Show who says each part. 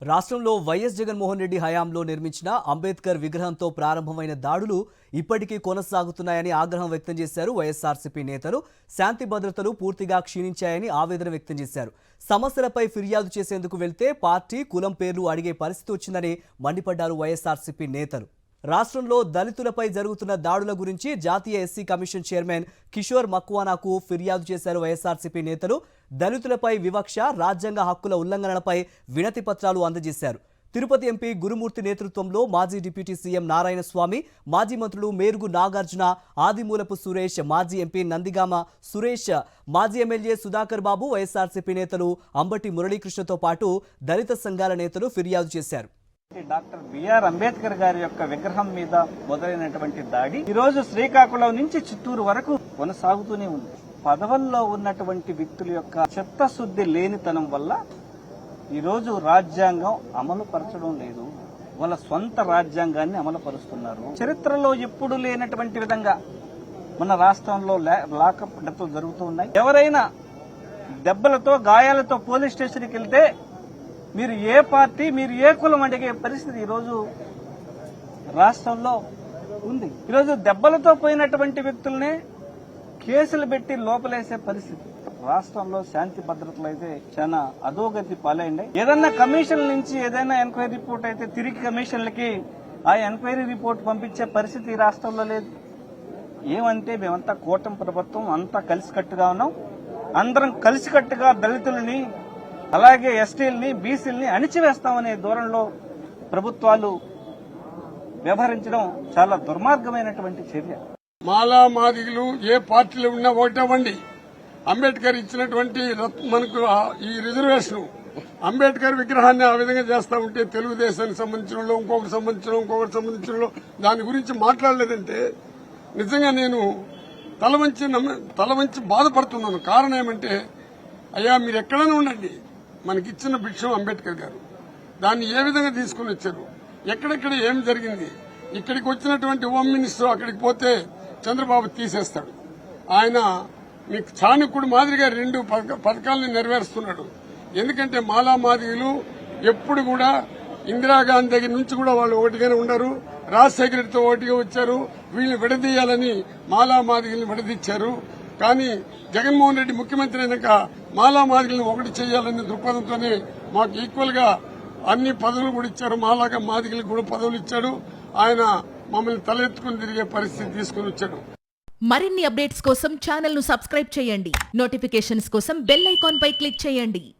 Speaker 1: రాష్ట్రంలో వైఎస్ జగన్మోహన్ రెడ్డి హయాంలో నిర్మించిన అంబేద్కర్ విగ్రహంతో ప్రారంభమైన దాడులు ఇప్పటికీ కొనసాగుతున్నాయని ఆగ్రహం వ్యక్తం చేశారు వైఎస్ఆర్సీపీ నేతలు. శాంతి భద్రతలు పూర్తిగా క్షీణించాయని ఆవేదన వ్యక్తం చేశారు. సమస్యలపై ఫిర్యాదు చేసేందుకు వెళ్తే పార్టీ కులం పేర్లు అడిగే పరిస్థితి వచ్చిందని మండిపడ్డారు వైఎస్ఆర్సీపీ నేతలు. రాష్ట్రంలో దళితులపై జరుగుతున్న దాడుల గురించి జాతీయ ఎస్సీ కమిషన్ చైర్మన్ కిషోర్ మక్వానాకు ఫిర్యాదు చేశారు వైఎస్ఆర్సీపీ నేతలు. దళితులపై వివక్ష, రాజ్యాంగ హక్కుల ఉల్లంఘనలపై వినతి పత్రాలు అందజేశారు. తిరుపతి ఎంపీ గురుమూర్తి నేతృత్వంలో మాజీ డిప్యూటీ సీఎం నారాయణ స్వామి, మాజీ మంత్రులు మేరుగు నాగార్జున, ఆదిమూలపు సురేష్, మాజీ ఎంపీ నందిగామ సురేష్, మాజీ ఎమ్మెల్యే సుధాకర్ బాబు, వైఎస్ఆర్సీపీ నేతలు అంబటి మురళీకృష్ణతో పాటు దళిత సంఘాల నేతలు ఫిర్యాదు చేశారు.
Speaker 2: డాక్టర్ బిఆర్ అంబేద్కర్ గారి యొక్క విగ్రహం మీద మొదలైనటువంటి దాడి ఈ రోజు శ్రీకాకుళం నుంచి చిత్తూరు వరకు కొనసాగుతూనే ఉంది. పదవుల్లో ఉన్నటువంటి వ్యక్తుల యొక్క చిత్తశుద్ధి లేనితనం వల్ల ఈరోజు రాజ్యాంగం అమలు పరచడం లేదు. వాళ్ళ సొంత రాజ్యాంగాన్ని అమలు పరుస్తున్నారు. చరిత్రలో ఎప్పుడు లేనటువంటి విధంగా మన రాష్ట్రంలో లాకప్ డెత్లు జరుగుతూ ఉన్నాయి. ఎవరైనా దెబ్బలతో గాయాలతో పోలీస్ స్టేషన్కి వెళ్తే మీరు ఏ పార్టీ, మీరు ఏ కులం అడిగే పరిస్థితి ఈరోజు రాష్ట్రంలో ఉంది. ఈరోజు దెబ్బలతో పోయినటువంటి వ్యక్తుల్ని కేసులు పెట్టి లోపలేసే పరిస్థితి. రాష్ట్రంలో శాంతి భద్రతలు అయితే చాలా అధోగతి పాలైంది. ఏదన్నా కమిషన్ నుంచి ఏదైనా ఎంక్వైరీ రిపోర్ట్ అయితే తిరిగి కమిషన్లకి ఆ ఎంక్వైరీ రిపోర్ట్ పంపించే పరిస్థితి రాష్ట్రంలో లేదు. ఏమంటే మేమంతా కూటమి ప్రభుత్వం అంతా కలిసికట్టుగా ఉన్నాం. అందరం కలిసికట్టుగా దళితులని అలాగే ఎస్టీలని, బీసీలని అణిచివేస్తామనే ధోరణిలో ప్రభుత్వాలు వ్యవహరించడం చాలా దుర్మార్గమైనటువంటి చర్య.
Speaker 3: మాలా మాదిగలు ఏ పార్టీలో ఉన్నా ఒకటవ్వండి. అంబేద్కర్ ఇచ్చినటువంటి మనకు ఈ రిజర్వేషన్, అంబేద్కర్ విగ్రహాన్ని ఆ విధంగా చేస్తా ఉంటే తెలుగుదేశానికి సంబంధించిన ఇంకొకటి సంబంధించిన దాని గురించి మాట్లాడలేదంటే నిజంగా నేను తల వంచి బాధపడుతున్నాను. కారణం ఏమంటే, అయ్యా మీరు ఎక్కడైనా ఉండండి, మనకిచ్చిన భిక్షం అంబేద్కర్ గారు దాన్ని ఏ విధంగా తీసుకుని వచ్చారు, ఎక్కడెక్కడ ఏం జరిగింది. ఇక్కడికి వచ్చినటువంటి హోమ్ మినిస్టర్ అక్కడికి పోతే చంద్రబాబు తీసేస్తాడు. ఆయన మీకు చాణక్యుడు మాదిరిగా 2 పథకాలను నెరవేరుస్తున్నాడు. ఎందుకంటే మాలా మాదిగలు ఎప్పుడు కూడా ఇందిరాగాంధీ దగ్గర నుంచి కూడా వాళ్ళు ఒకటిగానే ఉన్నారు. రాజశేఖర రెడ్డితో ఒకటిగా వచ్చారు. వీళ్ళని విడదీయాలని మాలా మాదిగల్ని విడదీశారు. కానీ జగన్మోహన్ రెడ్డి ముఖ్యమంత్రి అయినాక మాలా మాదిగలను ఒకటి చేయాలనే దృక్పథంతోనే మాకు ఈక్వల్ గా అన్ని పదవులు కూడా ఇచ్చారు. మాలాగా మాదిగలకు కూడా పదవులు ఇచ్చాడు. ఆయన మమ్మల్ని తలెత్తుకుని తిరిగే పరిస్థితి తీసుకుని వచ్చాడు.
Speaker 4: మరిన్ని అప్డేట్స్ కోసం ఛానల్ ను సబ్స్క్రైబ్ చేయండి. నోటిఫికేషన్స్ కోసం బెల్ ఐకాన్ పై క్లిక్ చేయండి.